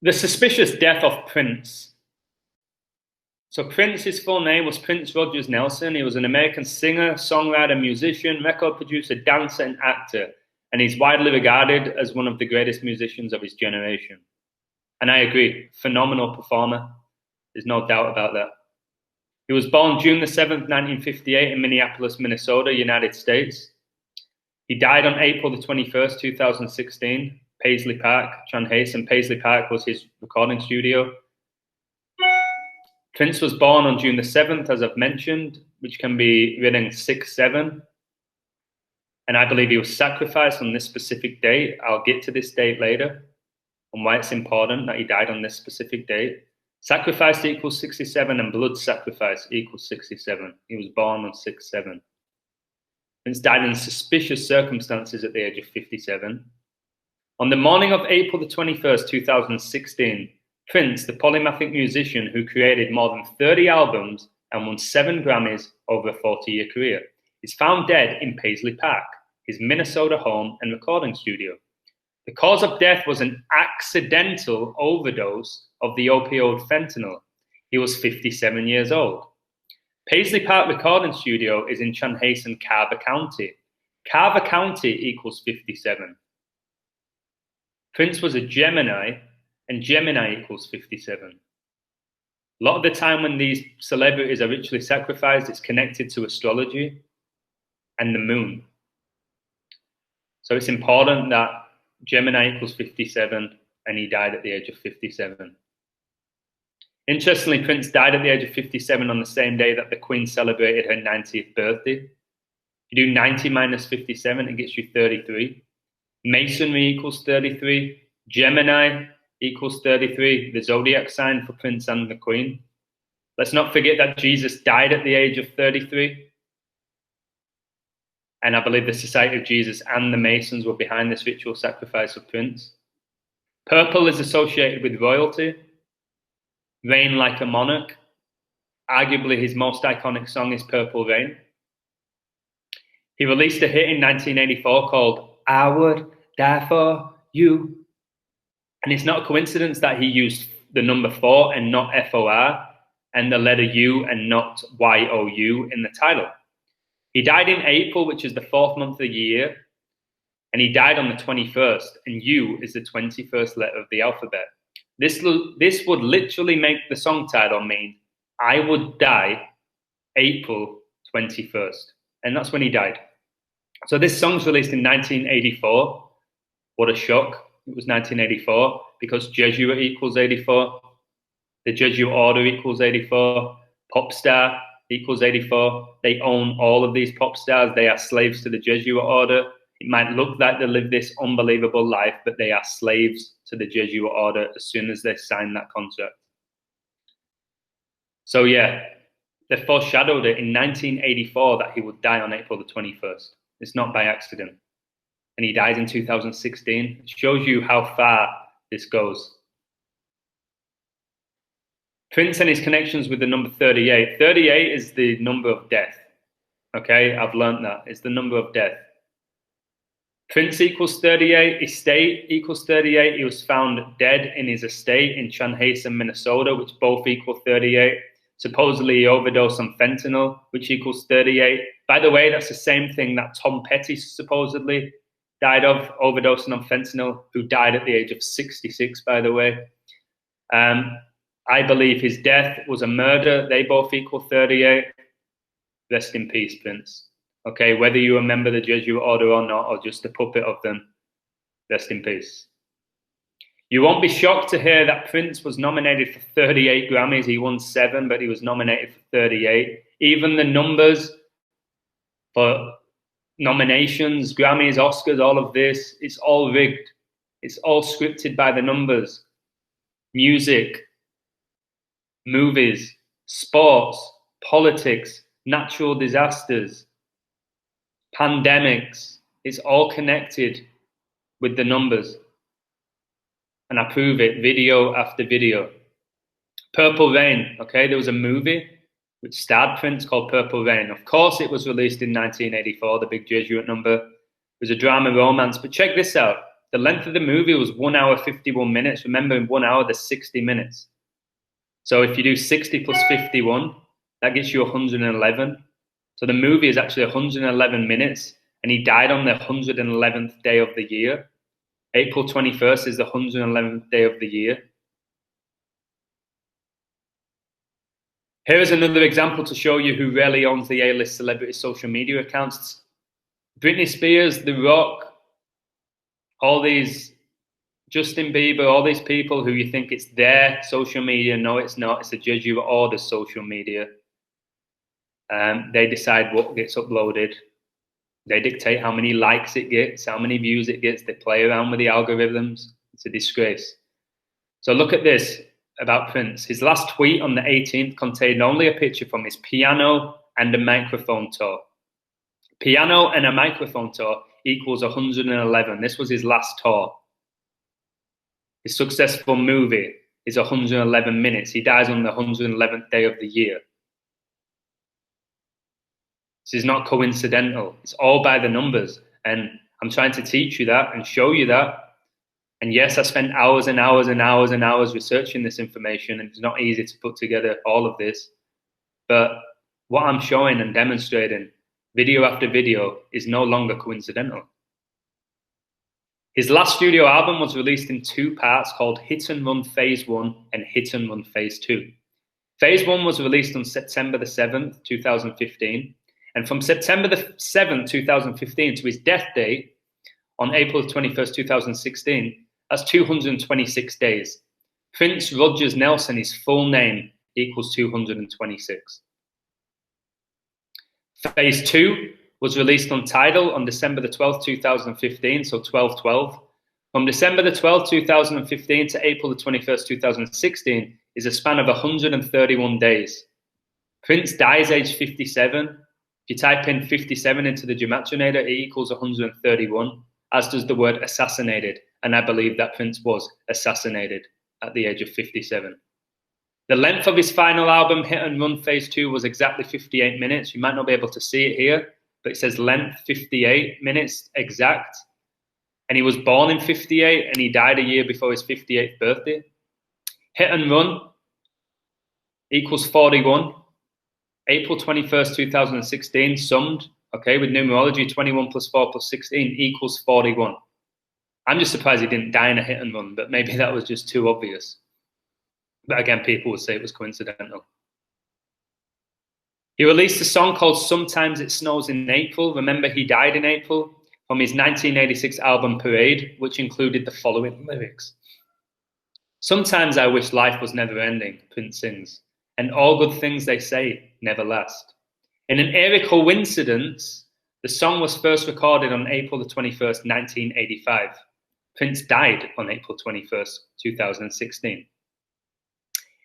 The suspicious death of Prince. So Prince's full name was Prince Rogers Nelson. He was an American singer, songwriter, musician, record producer, dancer, and actor, and he's widely regarded as one of the greatest musicians of his generation. And I agree, phenomenal performer. There's no doubt about that. He was born June the 7th, 1958 in Minneapolis, Minnesota, United States. He died on April the 21st, 2016, Paisley Park, Chanhassen. Paisley Park was his recording studio. Prince was born on June the 7th, as I've mentioned, which can be written 6-7. And I believe he was sacrificed on this specific date. I'll get to this date later and why it's important that he died on this specific date. Sacrifice equals 67 and blood sacrifice equals 67. He was born on 6-7. Prince died in suspicious circumstances at the age of 57. On the morning of April the 21st, 2016, Prince, the polymathic musician who created more than 30 albums and won 7 Grammys over a 40-year career, is found dead in Paisley Park, his Minnesota home and recording studio. The cause of death was an accidental overdose of the opioid fentanyl. He was 57 years old. Paisley Park Recording Studio is in Chanhassen, Carver County. Carver County equals 57. Prince was a Gemini, and Gemini equals 57. A lot of the time when these celebrities are ritually sacrificed, it's connected to astrology and the moon. So it's important that Gemini equals 57, and he died at the age of 57. Interestingly, Prince died at the age of 57 on the same day that the Queen celebrated her 90th birthday. You do 90 minus 57, it gets you 33. Masonry equals 33. Gemini equals 33, the zodiac sign for Prince and the Queen. Let's not forget that Jesus died at the age of 33. And I believe the Society of Jesus and the Masons were behind this ritual sacrifice of Prince. Purple is associated with royalty. Reign like a monarch. Arguably his most iconic song is Purple Rain. He released a hit in 1984 called I Would Die For You. And it's not a coincidence that he used the number 4 and not FOR, and the letter U and not YOU in the title. He died in April, which is the 4th month of the year, and he died on the 21st, and U is the 21st letter of the alphabet. This would literally make the song title mean, I would die April 21st. And that's when he died. So this song's released in 1984. What a shock. It was 1984 because Jesuit equals 84. The Jesuit order equals 84. Pop star equals 84. They own all of these pop stars. They are slaves to the Jesuit order. It might look like they live this unbelievable life, but they are slaves to the Jesuit order as soon as they sign that contract. So yeah, they foreshadowed it in 1984 that he would die on April the 21st. It's not by accident. And he dies in 2016. It shows you how far this goes. Prince and his connections with the number 38. 38 is the number of death. Okay, I've learned that. It's the number of death. Prince equals 38, estate equals 38. He was found dead in his estate in Chanhassen, Minnesota, which both equal 38. Supposedly he overdosed on fentanyl, which equals 38. By the way, that's the same thing that Tom Petty supposedly died of, overdosing on fentanyl, who died at the age of 66, by the way. I believe his death was a murder. They both equal 38. Rest in peace, Prince. Okay, whether you remember the Jesuit order or not, or just a puppet of them, rest in peace. You won't be shocked to hear that Prince was nominated for 38 Grammys. He won 7, but he was nominated for 38. Even the numbers for nominations, Grammys, Oscars, all of this, it's all rigged. It's all scripted by the numbers. Music, movies, sports, politics, natural disasters, pandemics, it's all connected with the numbers. And I prove it video after video. Purple Rain, okay, there was a movie which starred Prince called Purple Rain. Of course, it was released in 1984, the big Jesuit number. It was a drama romance, but check this out. The The length of the movie was 1 hour 51 minutes. Remember, in 1 hour there's 60 minutes. So if you do 60 plus 51, that gets you 111. So the movie is actually 111 minutes, and he died on the 111th day of the year. April 21st is the 111th day of the year. Here is another example to show you who really owns the A-list celebrity social media accounts. Britney Spears, The Rock, all these, Justin Bieber, all these people who you think it's their social media. No, it's not. It's a Jesuit order social media. They decide what gets uploaded. They dictate how many likes it gets, how many views it gets. They play around with the algorithms. It's a disgrace. So look at this about Prince. His last tweet on the 18th contained only a picture from his piano and a microphone tour. Piano and a microphone tour equals 111. This was his last tour. His successful movie is 111 minutes. He dies on the 111th day of the year. This is not coincidental. It's all by the numbers. And I'm trying to teach you that and show you that. And yes, I spent hours and hours and hours and hours researching this information, and it's not easy to put together all of this. But what I'm showing and demonstrating, video after video, is no longer coincidental. His last studio album was released in 2 parts called Hit and Run Phase 1 and Hit and Run Phase 2. Phase 1 was released on September the 7th, 2015. And from September the 7th, 2015 to his death date on April 21st, 2016, that's 226 days. Prince Rogers Nelson, his full name, equals 226. Phase 2 was released on Tidal on December the 12th, 2015, so 12/12. From December the 12th, 2015 to April the 21st, 2016 is a span of 131 days. Prince dies age 57. If you type in 57 into the Gematrinator, it equals 131, as does the word assassinated. And I believe that Prince was assassinated at the age of 57. The length of his final album, Hit and Run Phase 2, was exactly 58 minutes. You might not be able to see it here, but it says length 58 minutes exact. And he was born in 58 and he died a year before his 58th birthday. Hit and Run equals 41. April 21st, 2016, summed, okay, with numerology, 21 plus 4 plus 16 equals 41. I'm just surprised he didn't die in a hit and run, but maybe that was just too obvious. But again, people would say it was coincidental. He released a song called Sometimes It Snows in April. Remember, he died in April, from his 1986 album Parade, which included the following lyrics. Sometimes I wish life was never ending, Prince sings, and all good things they say never last. In an eerie coincidence, the song was first recorded on April the 21st, 1985. Prince died on April 21st, 2016.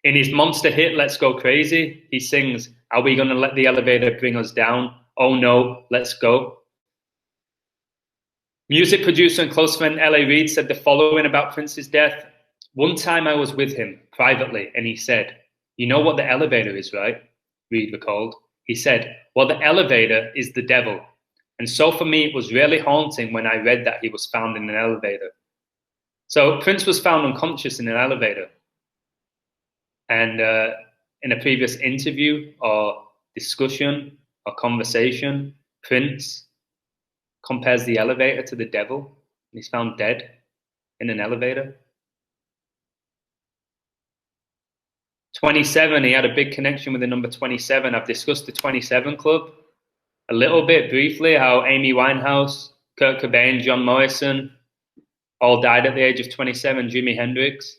In his monster hit, Let's Go Crazy, he sings, are we gonna let the elevator bring us down? Oh no, let's go. Music producer and close friend L.A. Reid said the following about Prince's death. One time I was with him privately and he said, you know what the elevator is, right? Reid recalled. He said, well, the elevator is the devil. And so for me, it was really haunting when I read that he was found in an elevator. So Prince was found unconscious in an elevator. And in a previous interview or discussion or conversation, Prince compares the elevator to the devil. And he's found dead in an elevator. 27, he had a big connection with the number 27. I've discussed the 27 Club a little bit briefly, how Amy Winehouse, Kurt Cobain, John Morrison all died at the age of 27, Jimi Hendrix.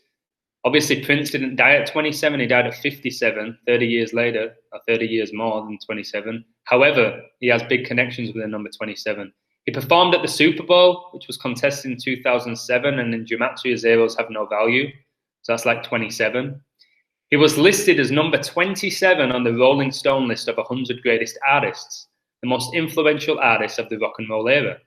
Obviously, Prince didn't die at 27, he died at 57, 30 years later, or 30 years more than 27. However, he has big connections with the number 27. He performed at the Super Bowl, which was contested in 2007, and in gematria, zeros have no value, so that's like 27. He was listed as number 27 on the Rolling Stone list of 100 greatest artists, the most influential artists of the rock and roll era.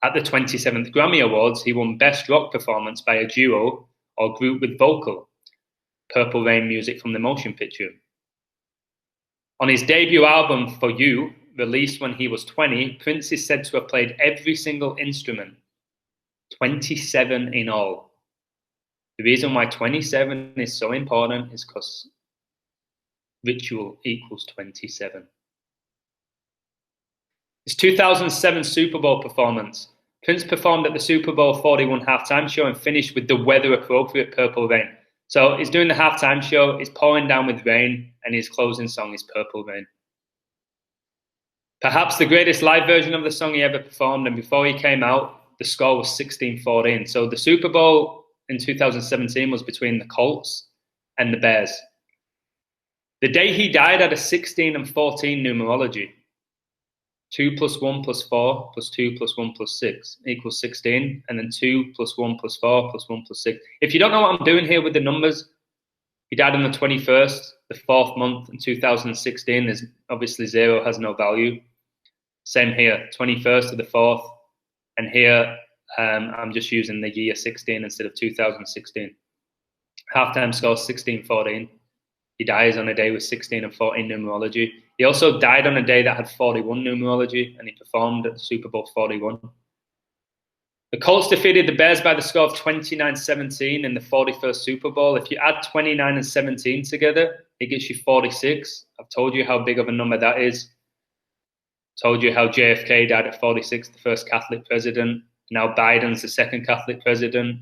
At the 27th Grammy Awards, he won Best Rock Performance by a duo or group with vocal, Purple Rain music from the motion picture. On his debut album, For You, released when he was 20, Prince is said to have played every single instrument 27 in all. The reason why 27 is so important is because ritual equals 27. His 2007 Super Bowl performance. Prince performed at the Super Bowl 41 halftime show and finished with the weather-appropriate Purple Rain. So he's doing the halftime show, it's pouring down with rain, and his closing song is Purple Rain. Perhaps the greatest live version of the song he ever performed, and before he came out, the score was 16-14. So the Super Bowl in 2017 was between the Colts and the Bears. The day he died had a 16 and 14 numerology. 2 + 1 + 4 + 2 + 1 + 6 equals 16, and then 2 + 1 + 4 + 1 + 6. If you don't know what I'm doing here with the numbers, he died on the 21st, the 4th month in 2016. There's obviously 0 has no value. Same here, 21st of the 4th, and here I'm just using the year 16 instead of 2016. Halftime score 16-14. He dies on a day with 16 and 14 numerology. He also died on a day that had 41 numerology, and he performed at the Super Bowl 41. The Colts defeated the Bears by the score of 29-17 in the 41st Super Bowl. If you add 29 and 17 together, it gets you 46. I've told you how big of a number that is. Told you how JFK died at 46, the first Catholic president. Now Biden's the second Catholic president,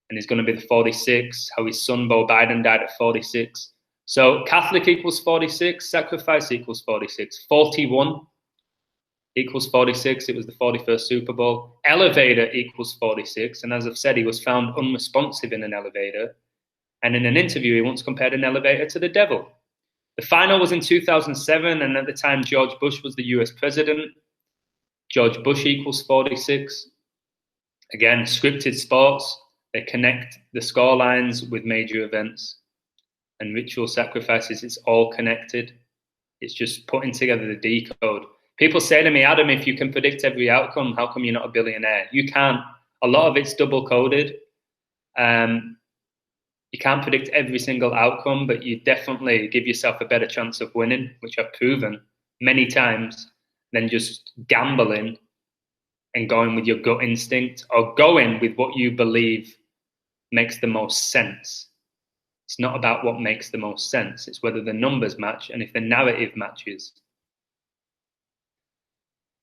and he's going to be the 46. How his son, Beau Biden, died at 46. So Catholic equals 46, sacrifice equals 46. 41 equals 46. It was the 41st Super Bowl. Elevator equals 46. And as I've said, he was found unresponsive in an elevator. And in an interview, he once compared an elevator to the devil. The final was in 2007, and at the time, George Bush was the US president. George Bush equals 46. Again, scripted sports, they connect the score lines with major events. And ritual sacrifices, it's all connected. It's just putting together the decode. People say to me, Adam, if you can predict every outcome, how come you're not a billionaire? You can't. A lot of it's double coded. You can't predict every single outcome, but you definitely give yourself a better chance of winning, which I've proven many times, than just gambling and going with your gut instinct or going with what you believe makes the most sense. It's not about what makes the most sense. It's whether the numbers match and if the narrative matches.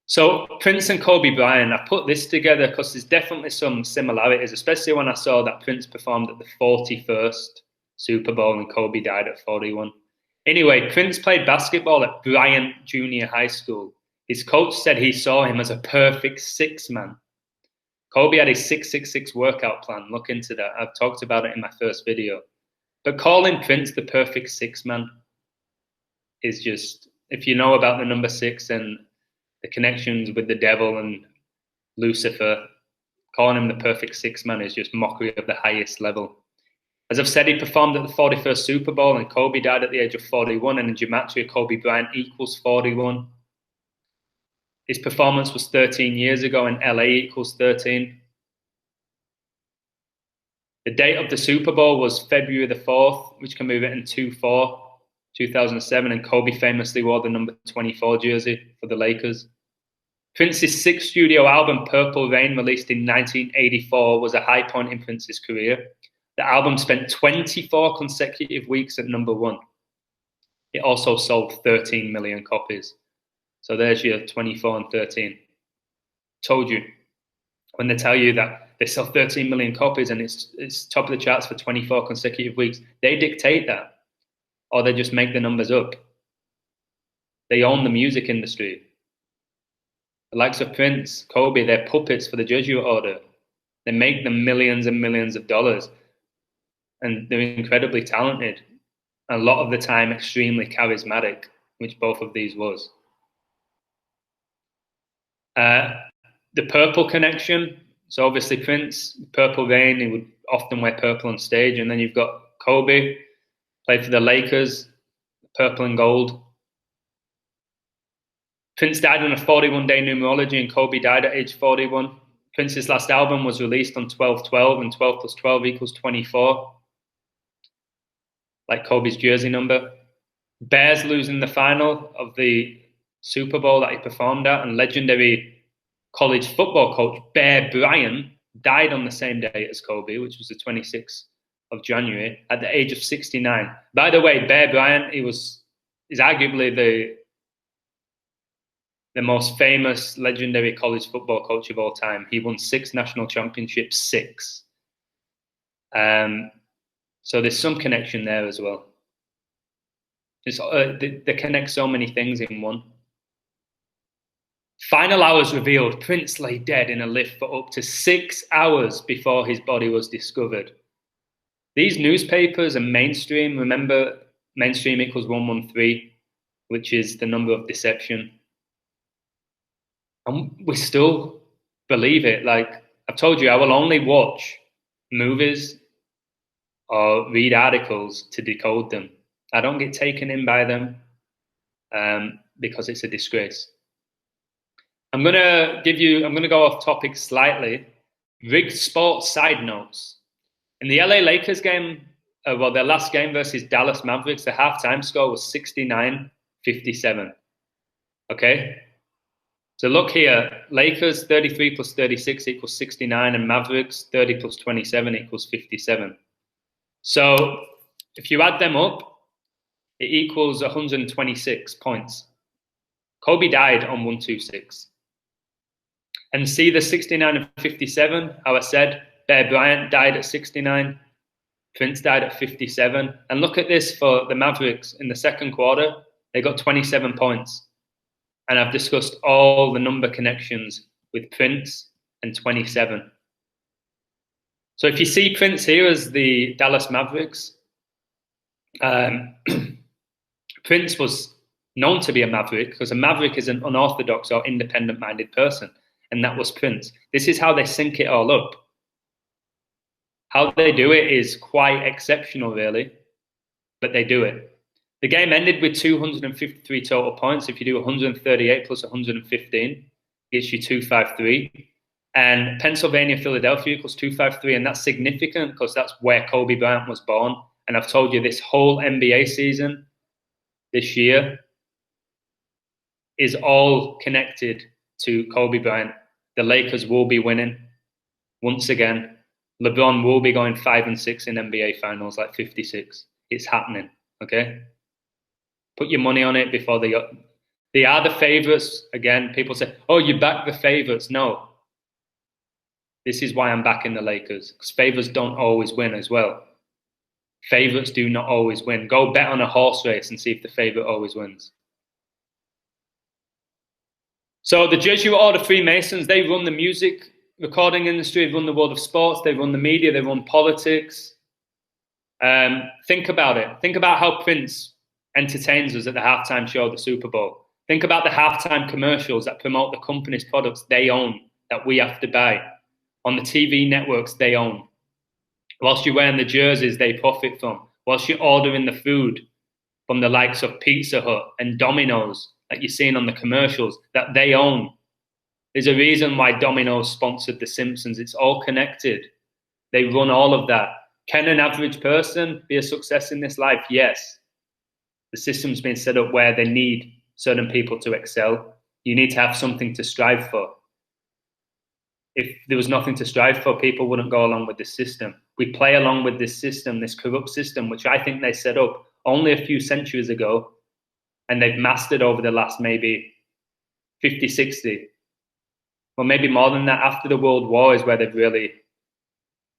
So Prince and Kobe Bryant, I put this together because there's definitely some similarities, especially when I saw that Prince performed at the 41st Super Bowl and Kobe died at 41. Anyway, Prince played basketball at Bryant Junior High School. His coach said he saw him as a perfect six man. Kobe had a 666 workout plan. Look into that. I've talked about it in my first video. But calling Prince the perfect six man is just, if you know about the number 6 and the connections with the devil and Lucifer, calling him the perfect six man is just mockery of the highest level. As I've said, he performed at the 41st Super Bowl and Kobe died at the age of 41, and in gematria, Kobe Bryant equals 41. His performance was 13 years ago and LA equals 13. The date of the Super Bowl was February the 4th, which can be written 2/4, 2007, and Kobe famously wore the number 24 jersey for the Lakers. Prince's 6th studio album, Purple Rain, released in 1984, was a high point in Prince's career. The album spent 24 consecutive weeks at number 1. It also sold 13 million copies. So there's your 24 and 13. Told you. When they tell you that they sell 13 million copies and it's top of the charts for 24 consecutive weeks, they dictate that. Or they just make the numbers up. They own the music industry. The likes of Prince, Kobe, they're puppets for the Jesuit order. They make them millions and millions of dollars. And they're incredibly talented. A lot of the time, extremely charismatic, which both of these was. The purple connection. So obviously Prince, Purple Rain, he would often wear purple on stage. And then you've got Kobe, played for the Lakers, purple and gold. Prince died on a 41-day numerology and Kobe died at age 41. Prince's last album was released on 12/12 and 12 + 12 equals 24. Like Kobe's jersey number. Bears losing the final of the Super Bowl that he performed at, and legendary college football coach Bear Bryant died on the same day as Kobe, which was the 26th of January, at the age of 69. By the way, Bear Bryant, is arguably the most famous, legendary college football coach of all time. He won 6 national championships, 6. So there's some connection there as well. They connect so many things in one. Final hours revealed Prince lay dead in a lift for up to 6 hours before his body was discovered. These newspapers and mainstream, remember, mainstream equals 113, which is the number of deception. And we still believe it. Like I've told you, I will only watch movies or read articles to decode them. I don't get taken in by them because it's a disgrace. I'm gonna go off topic slightly. Rigged sports side notes. In the LA Lakers game, their last game versus Dallas Mavericks, the halftime score was 69-57. Okay? So look here, Lakers 33 plus 36 equals 69, and Mavericks 30 plus 27 equals 57. So if you add them up, it equals 126 points. Kobe died on 126. And see the 69 and 57, how I said, Bear Bryant died at 69, Prince died at 57. And look at this for the Mavericks in the second quarter, they got 27 points. And I've discussed all the number connections with Prince and 27. So if you see Prince here as the Dallas Mavericks, Prince was known to be a Maverick because a Maverick is an unorthodox or independent-minded person, and that was Prince. This is how they sync it all up. How they do it is quite exceptional, really, but they do it. The game ended with 253 total points. If you do 138 plus 115, it gets you 253. And Pennsylvania, Philadelphia equals 253, and that's significant because that's where Kobe Bryant was born. And I've told you this whole NBA season this year is all connected to Kobe Bryant. The Lakers will be winning once again. LeBron will be going 5-6 in NBA finals, like 56. It's happening, okay? Put your money on it before they are the favorites. Again, people say, oh, you back the favorites. No. This is why I'm backing the Lakers, because favorites don't always win as well. Favorites do not always win. Go bet on a horse race and see if the favorite always wins. So the Jesuit Order Freemasons, they run the music recording industry, they run the world of sports, they run the media, they run politics. Think about it. Think about how Prince entertains us at the halftime show of the Super Bowl. Think about the halftime commercials that promote the company's products they own, that we have to buy. On the TV networks they own. Whilst you're wearing the jerseys they profit from. Whilst you're ordering the food from the likes of Pizza Hut and Domino's that you're seeing on the commercials that they own. There's a reason why Domino's sponsored The Simpsons. It's all connected. They run all of that. Can an average person be a success in this life? Yes. The system's been set up where they need certain people to excel. You need to have something to strive for. If there was nothing to strive for, people wouldn't go along with this system. We play along with this system, this corrupt system, which I think they set up only a few centuries ago, and they've mastered over the last maybe 50, 60, or maybe more than that. After the World War is where they've really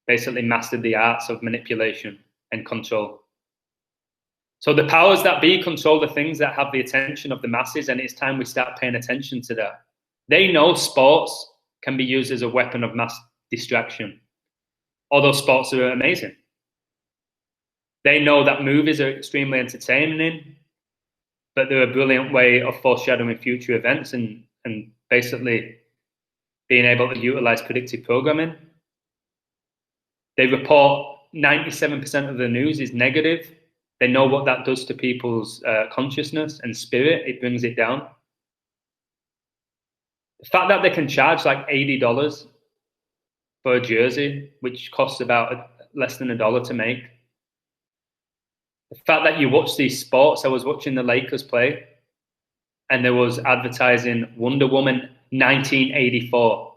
basically mastered the arts of manipulation and control. So the powers that be control the things that have the attention of the masses, and it's time we start paying attention to that. They know sports can be used as a weapon of mass distraction, although sports are amazing. They know that movies are extremely entertaining, but they're a brilliant way of foreshadowing future events and basically being able to utilize predictive programming. They report 97% of the news is negative. They know what that does to people's consciousness and spirit. It brings it down. The fact that they can charge like $80 for a jersey, which costs about less than $1 to make. The fact that you watch these sports, I was watching the Lakers play, and there was advertising Wonder Woman 1984.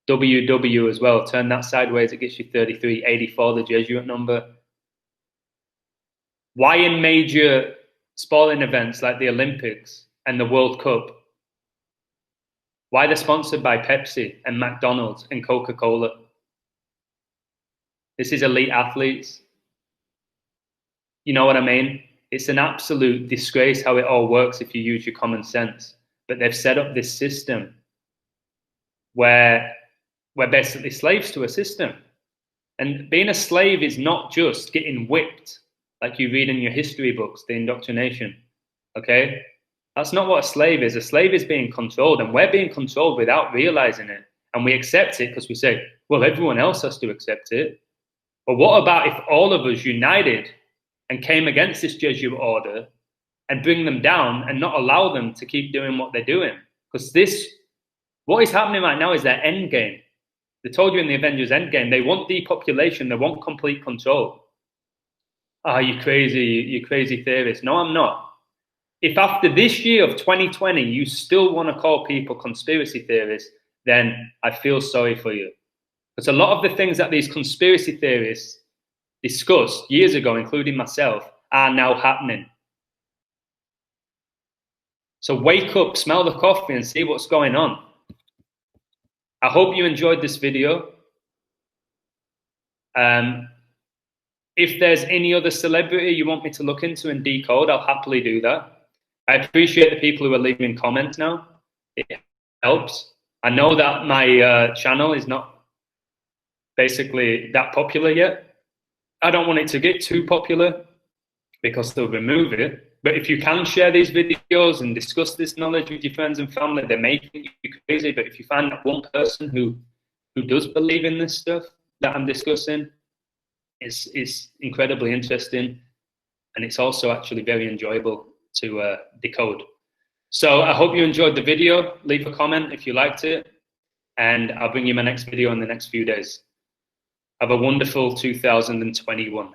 WW as well. Turn that sideways, it gets you 3384, the Jesuit number. Why in major sporting events like the Olympics and the World Cup, why they're sponsored by Pepsi and McDonald's and Coca-Cola? This is elite athletes. You know what I mean? It's an absolute disgrace how it all works if you use your common sense. But they've set up this system where we're basically slaves to a system. And being a slave is not just getting whipped, like you read in your history books, the indoctrination. Okay? That's not what a slave is. A slave is being controlled, and we're being controlled without realizing it. And we accept it because we say, well, everyone else has to accept it. But what about if all of us united and came against this Jesuit order and bring them down and not allow them to keep doing what they're doing? Because what is happening right now is their end game. They told you in the Avengers Endgame, they want depopulation, they want complete control. Ah, you crazy theorist. No, I'm not. If after this year of 2020, you still want to call people conspiracy theorists, then I feel sorry for you. Because a lot of the things that these conspiracy theorists discussed years ago, including myself, are now happening. So wake up, smell the coffee, and see what's going on. I hope you enjoyed this video. If there's any other celebrity you want me to look into and decode, I'll happily do that. I appreciate the people who are leaving comments now. It helps. I know that my channel is not basically that popular yet. I don't want it to get too popular because they'll remove it. But if you can share these videos and discuss this knowledge with your friends and family, they may think you crazy. But if you find that one person who does believe in this stuff that I'm discussing, it's incredibly interesting, and it's also actually very enjoyable to decode. So I hope you enjoyed the video. Leave a comment if you liked it, and I'll bring you my next video in the next few days. Have a wonderful 2021.